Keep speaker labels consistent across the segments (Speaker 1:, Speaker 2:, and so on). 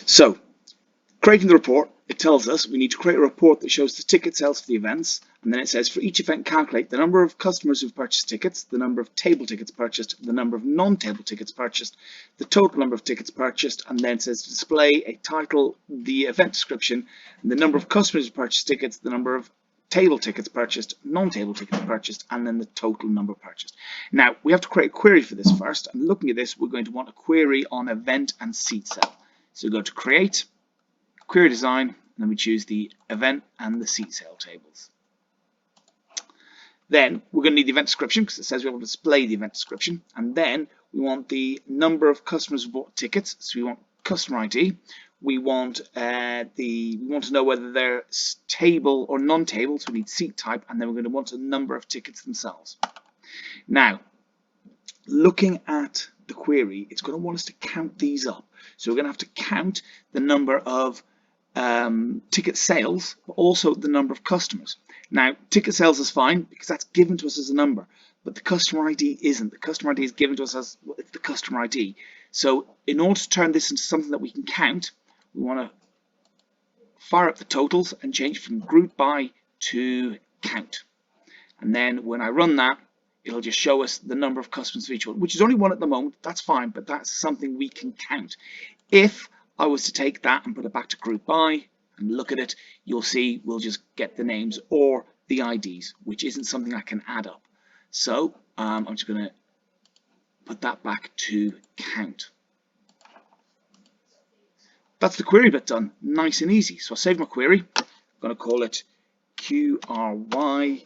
Speaker 1: So, creating the report, it tells us we need to create a report that shows the ticket sales for the events, and then it says for each event calculate the number of customers who've purchased tickets, the number of table tickets purchased, the number of non-table tickets purchased, the total number of tickets purchased, and then it says to display a title, the event description, and the number of customers who purchased tickets, the number of table tickets purchased, non-table tickets purchased, and then the total number purchased. Now, we have to create a query for this first, and looking at this, we're going to want a query on event and seat sale. So we go to create, query design, and then we choose the event and the seat sale tables. Then we're going to need the event description because it says we want to display the event description, and then we want the number of customers who bought tickets. So we want customer ID. We want to know whether they're table or non-table, so we need seat type, and then we're going to want a number of tickets themselves. Now, looking at the query, it's going to want us to count these up. So we're going to have to count the number of ticket sales, but also the number of customers. Now, ticket sales is fine because that's given to us as a number, but the customer ID isn't. The customer ID is given to us as it's the customer ID. So in order to turn this into something that we can count, we want to fire up the totals and change from group by to count. And then when I run that, it'll just show us the number of customers for each one, which is only one at the moment. That's fine, but that's something we can count. If I was to take that and put it back to group by and look at it, you'll see we'll just get the names or the IDs, which isn't something I can add up. So I'm just going to put that back to count. That's the query bit done, nice and easy. So I'll save my query. I'm going to call it QRY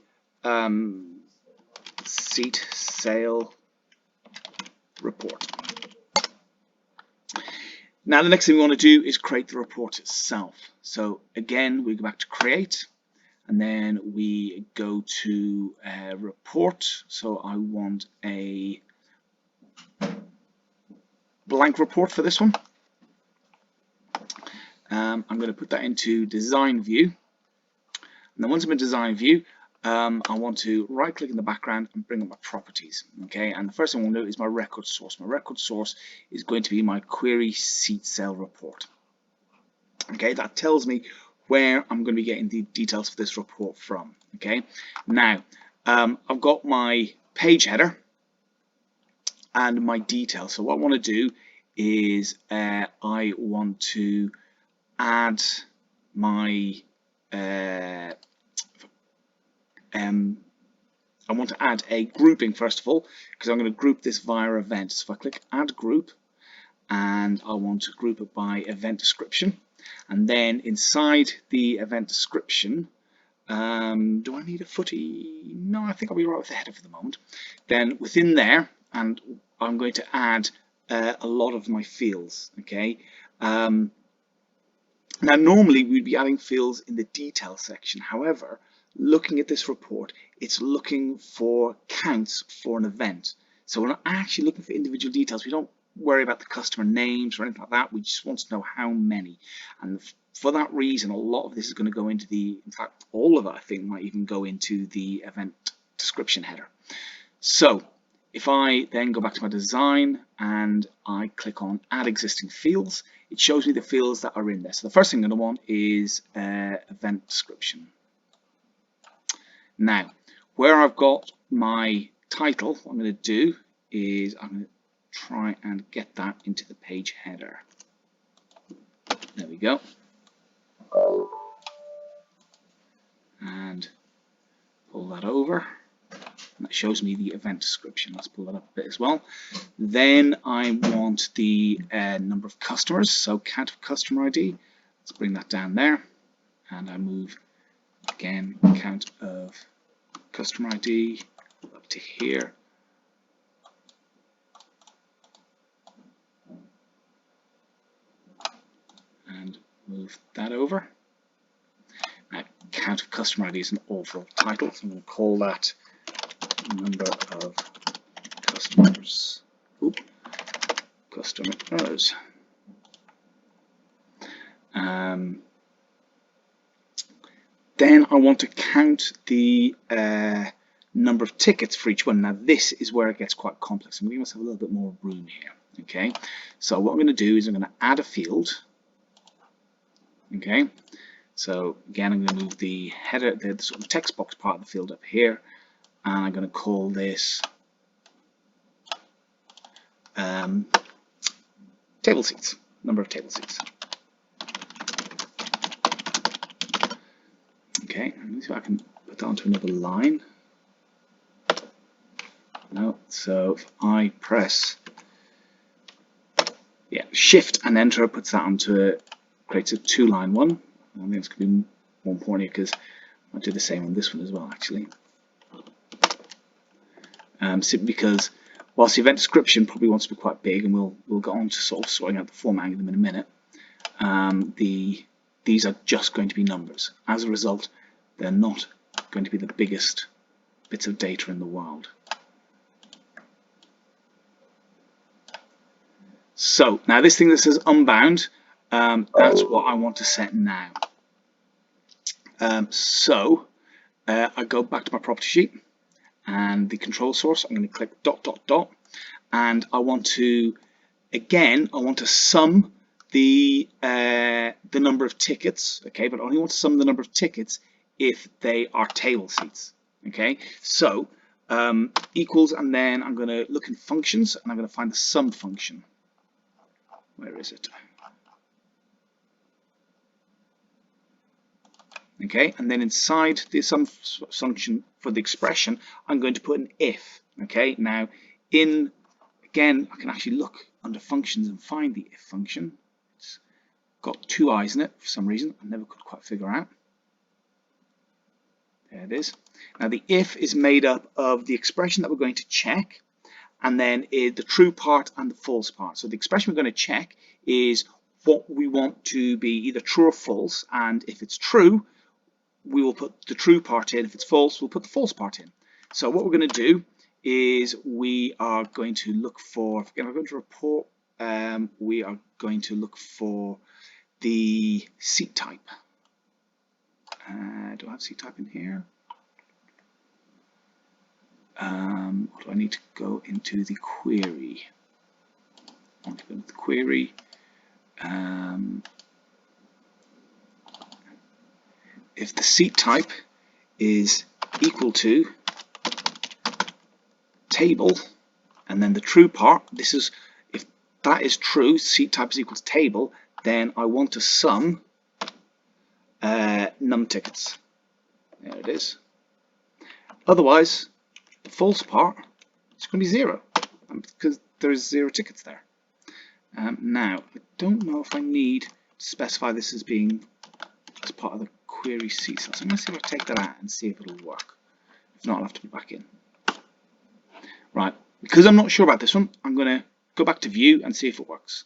Speaker 1: seat sale report. Now the next thing we want to do is create the report itself. So again, we go back to create, and then we go to report. So I want a blank report for this one. I'm going to put that into design view, and then once I'm in design view, I want to right click in the background and bring up my properties. Okay, and the first thing I want to do is my record source. My record source is going to be my query seat sale report. Okay, that tells me where I'm going to be getting the details for this report from. Okay, now I've got my page header and my details. So what I want to do is I want to add my I want to add a grouping first of all, because I'm going to group this via event. So if I click add group, and I want to group it by event description, and then inside the event description, do I need a footy? No, I think I'll be right with the header for the moment. Then within there, and I'm going to add a lot of my fields. Okay. Now normally we'd be adding fields in the detail section. However, looking at this report, it's looking for counts for an event. So we're not actually looking for individual details. We don't worry about the customer names or anything like that. We just want to know how many. And for that reason, a lot of this is going to go into the, in fact, all of it, I think, might even go into the event description header. So if I then go back to my design and I click on add existing fields, it shows me the fields that are in there. So the first thing I'm going to want is event description. Now, where I've got my title, what I'm going to do is I'm going to try and get that into the page header. There we go. And pull that over. And that shows me the event description. Let's pull that up a bit as well. Then I want the number of customers, so count of customer ID. Let's bring that down there. And I move again count of customer ID up to here. And move that over. Now, count of customer ID is an awful title, so I'm going to call that number of customers. Customers. Then I want to count the number of tickets for each one. Now this is where it gets quite complex. I'm going to give myself a little bit more room here. Okay, so what I'm going to do is I'm going to add a field, Okay, so again, I'm going to move the header, the sort of text box part of the field up here, and I'm going to call this table seats, number of table seats. Okay, let me see if I can put that onto another line. No, so if I press Shift and Enter, puts that onto creates a 2-line one. I think it's going to be more important because I'll do the same on this one as well, actually. Simply because whilst the event description probably wants to be quite big, and we'll go on to sort of sorting out the formatting of them in a minute, these are just going to be numbers. As a result, they're not going to be the biggest bits of data in the world. So now this thing that says unbound, that's what I want to set now. I go back to my property sheet and the control source. I'm going to click ... and I want to sum the number of tickets. Okay, but I only want to sum the number of tickets if they are table seats. Okay, so equals, and then I'm going to look in functions and I'm going to find the sum function. Where is it? Okay, and then inside the sum function for the expression, I'm going to put an if. Okay, now again, I can actually look under functions and find the if function. It's got 2 eyes in it for some reason. I never could quite figure out. There it is. Now the if is made up of the expression that we're going to check, and then the true part and the false part. So the expression we're going to check is what we want to be either true or false, and if it's true, we will put the true part in. If it's false, we'll put the false part in. So what we're going to do is we are going to look for, again, I'm going to report, we are going to look for the seat type. Do I have seat type in here? Or do I need to go into the query? I want to go into the query. If the seat type is equal to table, and then the true part, this is, if that is true, seat type is equal to table, then I want to sum num tickets. There it is. Otherwise, the false part is going to be 0, because there is 0 tickets there. Now, I don't know if I need to specify this as being as part of the query seats. So I'm going to see if I take that out and see if it'll work. If not, I'll have to be back in. Right, because I'm not sure about this one, I'm going to go back to view and see if it works.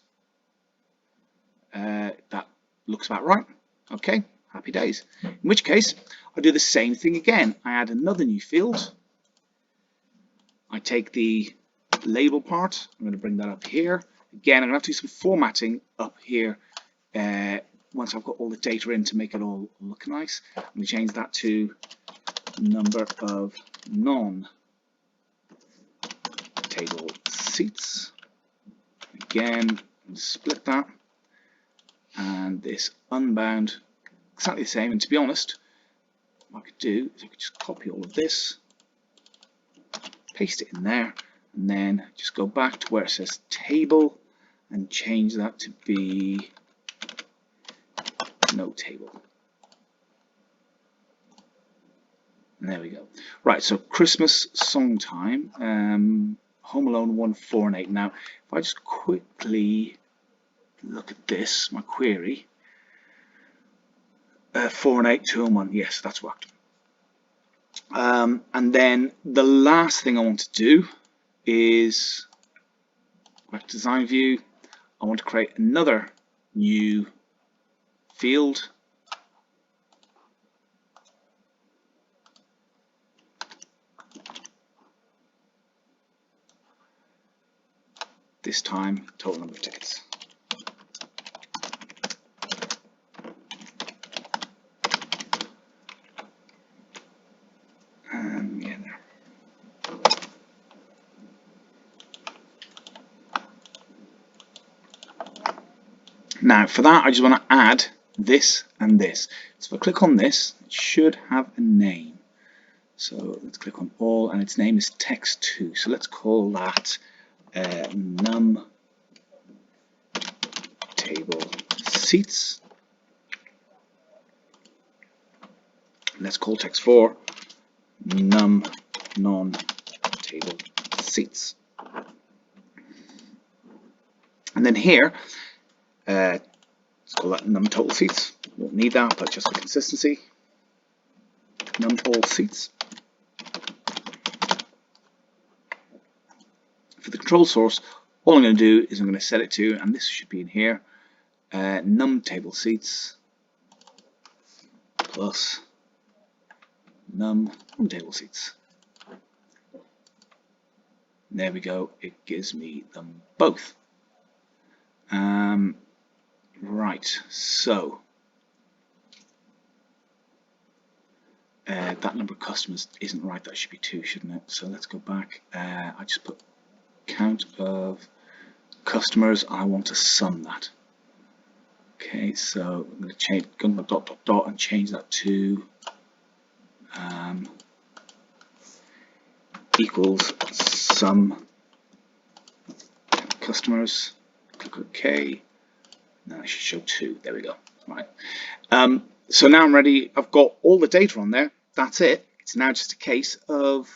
Speaker 1: That looks about right. Okay, happy days. In which case, I do the same thing again. I add another new field. I take the label part. I'm going to bring that up here. Again, I'm going to have to do some formatting up here once I've got all the data in to make it all look nice. I'm going to change that to number of non-table seats. Again, split that. And this unbound, exactly the same. And to be honest, what I could do is I could just copy all of this, paste it in there, and then just go back to where it says table and change that to be no table. And there we go. Right, so Christmas song time, Home Alone 1, 4 and 8. Now, if I just quickly look at this, my query, 4 and 8, 2 and 1, yes, that's worked. And then the last thing I want to do is back to design view. I want to create another new field. This time, total number of tickets. Yeah, there. Now, for that, I just want to add this and this. So if I click on this, it should have a name. So let's click on all, and its name is text2. So let's call that num table seats. Let's call text4 num non-table seats. And then here, let's call that num total seats. Won't need that, but just for consistency, num all seats. For the control source, all I'm going to do is I'm going to set it to, and this should be in here, num table seats plus num table seats. And there we go, it gives me them both. Right, so that number of customers isn't right, that should be 2, shouldn't it? So let's go back. I just put count of customers. I want to sum that. Okay, so I'm going to change, go to dot dot dot and change that to equals sum customers. Click OK. Now I should show 2. There we go. Right. So now I'm ready. I've got all the data on there. That's it. It's now just a case of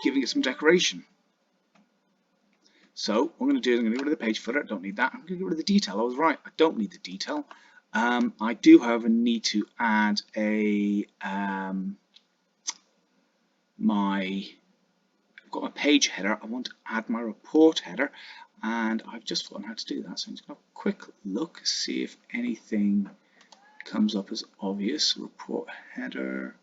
Speaker 1: giving it some decoration. So what I'm going to do is I'm going to get rid of the page footer. I don't need that. I'm going to get rid of the detail. I was right. I don't need the detail. I do, however, need to add a I've got my page header. I want to add my report header, and I've just forgotten how to do that. So I'm just going to have a quick look, see if anything comes up as obvious. Report header.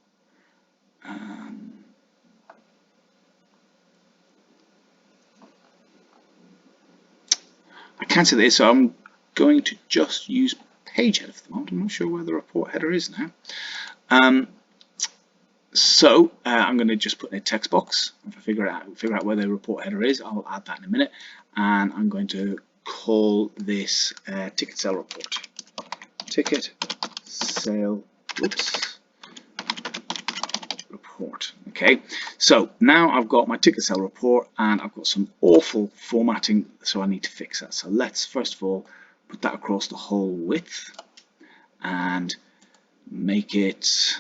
Speaker 1: I can't see this, so I'm going to just use page header for the moment. I'm not sure where the report header is now. So I'm going to just put in a text box. If I figure out where the report header is, I'll add that in a minute. And I'm going to call this ticket sale report. Ticket sale report. Okay, so now I've got my ticket sale report, and I've got some awful formatting, so I need to fix that. So let's first of all put that across the whole width and make it.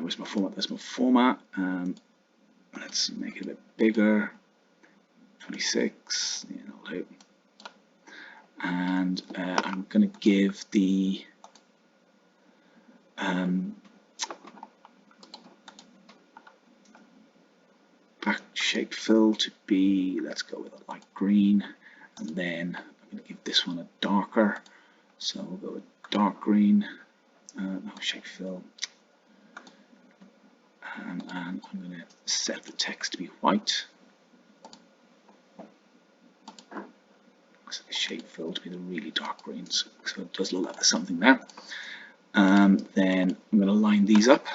Speaker 1: Where's my format? There's my format. Let's make it a bit bigger. 26. Yeah, that'll do. And I'm going to give the back shape fill to be, let's go with a light green, and then I'm going to give this one a darker, so we'll go with dark green. No, shape fill, and I'm going to set the text to be white, set the shape fill to be the really dark green, so it does look like there's something there. Then I'm going to line these up.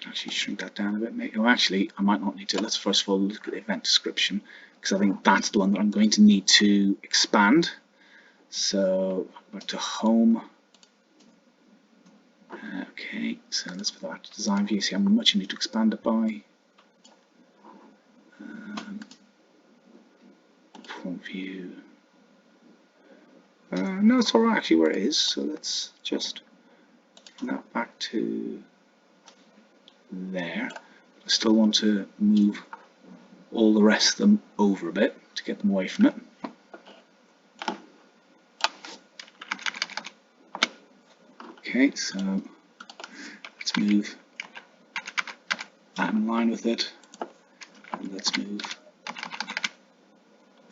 Speaker 1: Actually shrink that down a bit. Maybe, oh, actually, I might not need to. Let's first of all look at the event description, because I think that's the one that I'm going to need to expand. So back to home. Okay, so let's put that to design view. See how much you need to expand it by. Front view. No, it's all right actually where it is. So let's just bring that back to there. I still want to move all the rest of them over a bit to get them away from it. Okay, so let's move that in line with it, and let's move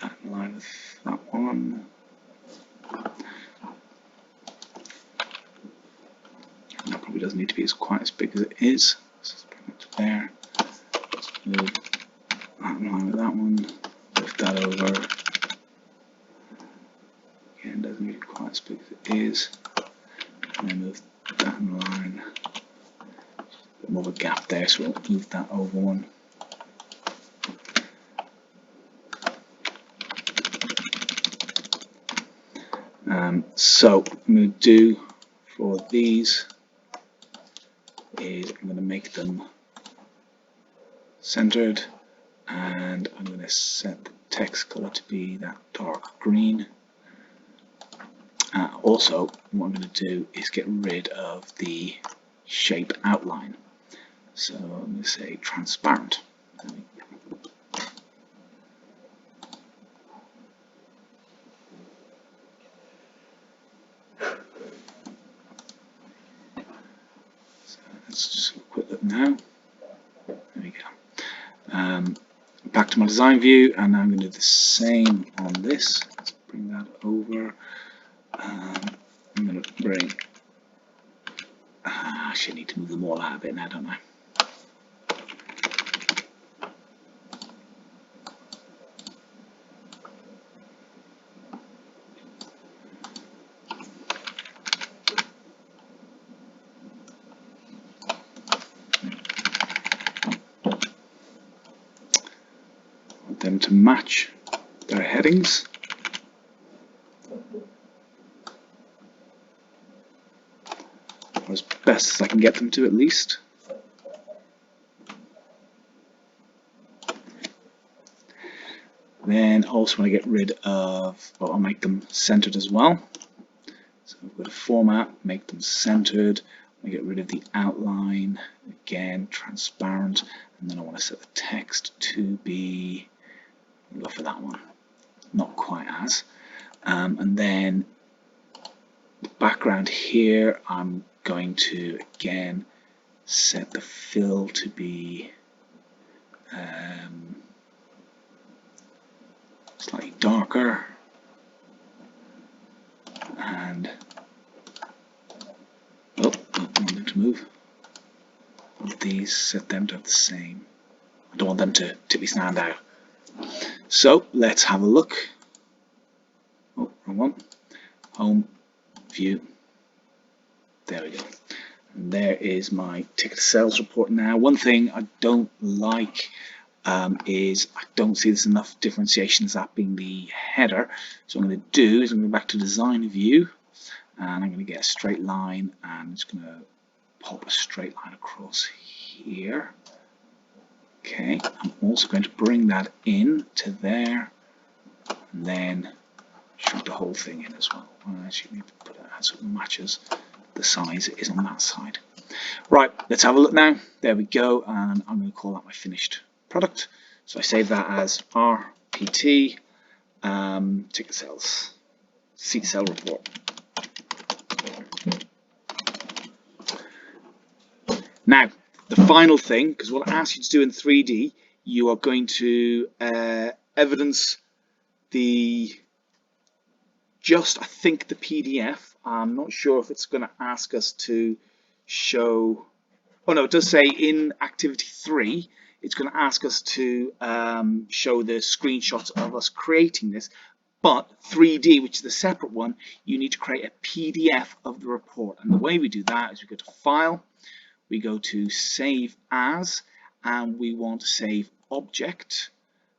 Speaker 1: that in line with that one. That probably doesn't need to be quite as big as it is. Let's bring it to there. Let's move that in line with that one. Lift that over. Again, doesn't need is, and then move that line, a bit more of a gap there, so we'll move that over one. So what I'm going to do for these is I'm going to make them centered, and I'm going to set the text color to be that dark green. Also, what I'm going to do is get rid of the shape outline. So I'm going to say transparent. So let's just have a quick look now. There we go. Back to my design view, and now I'm going to do the same on this. Let's bring that over. I'm going to bring. Actually, I need to move them all out a bit now, don't I? Want them to match their headings. As best as I can get them to, at least. Then also want to get rid of, well, I'll make them centered as well. So I've got a format, make them centered. I get rid of the outline, again transparent, and then I want to set the text to be, I'll go for that one, not quite as. And then the background here, I'm going to again set the fill to be slightly darker, and I want them to move. All of these, set them to have the same. I don't want them to typically stand out. So let's have a look. Oh, wrong one. Home, view. There we go. And there is my ticket sales report now. One thing I don't like is I don't see there's enough differentiation as that being the header. So what I'm going to do is I'm going to go back to design view, and I'm going to get a straight line, and I'm just going to pop a straight line across here. Okay, I'm also going to bring that in to there, and then shrink the whole thing in as well. I actually need to put it so it matches the size it is on that side. Right, let's have a look now. There we go, and I'm going to call that my finished product. So I save that as RPT ticket sales seat sale report. Now the final thing, because what I asked you to do in 3D, you are going to evidence the I think the PDF. I'm not sure if it's going to ask us to show. Oh no, it does say in activity 3 it's going to ask us to show the screenshots of us creating this, but 3D, which is the separate one, you need to create a PDF of the report. And the way we do that is we go to File, we go to Save As, and we want to save object.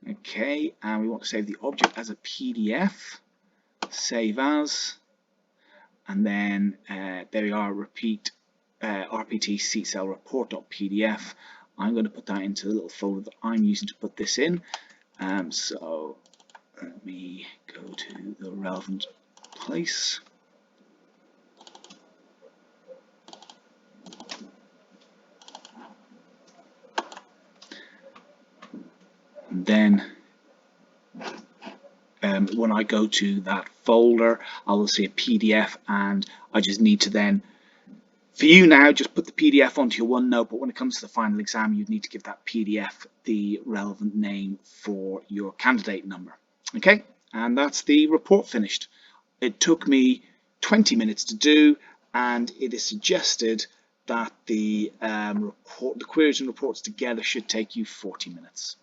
Speaker 1: Okay, and we want to save the object as a PDF. Save As, and then there we are, repeat RPT seat sale report.pdf. I'm going to put that into the little folder that I'm using to put this in. So let me go to the relevant place. And then when I go to that folder, I will see a PDF, and I just need to then, for you now, just put the PDF onto your OneNote, but when it comes to the final exam, you'd need to give that PDF the relevant name for your candidate number. Okay, and that's the report finished. It took me 20 minutes to do, and it is suggested that the queries and reports together should take you 40 minutes.